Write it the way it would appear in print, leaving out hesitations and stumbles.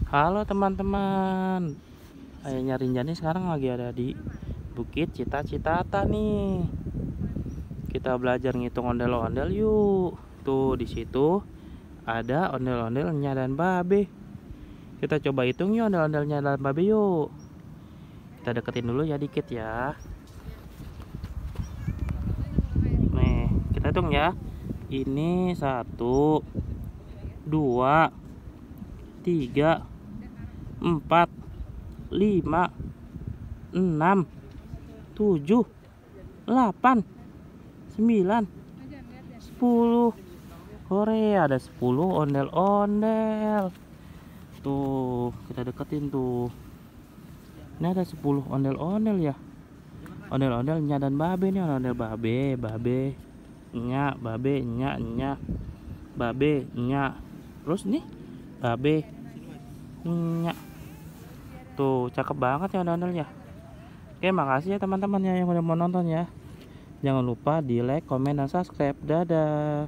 Halo teman-teman, Ayahnya Rinjani sekarang lagi ada di Bukit Cita-Citata nih. Kita belajar ngitung ondel-ondel yuk. Tuh di situ ada ondel-ondelnya dan babe. Kita coba hitung yuk ondel-ondelnya dan babe yuk. Kita deketin dulu ya dikit ya. Nih, kita hitung ya. Ini 1, 2, 3, 4, 5, 6, 7, 8, 9, 10. Korea ada 10 ondel-ondel. Tuh, kita deketin tuh. Ini ada 10 ondel-ondel ya. Ondel-ondelnya dan babe nih, ondel babe, nya, babe, nya, babe, nya. Terus nih, babe, nya. Tuh, cakep banget ya ondel-ondelnya. Oke, makasih ya teman-teman ya yang udah mau nonton ya. Jangan lupa di like, komen, dan subscribe. Dadah.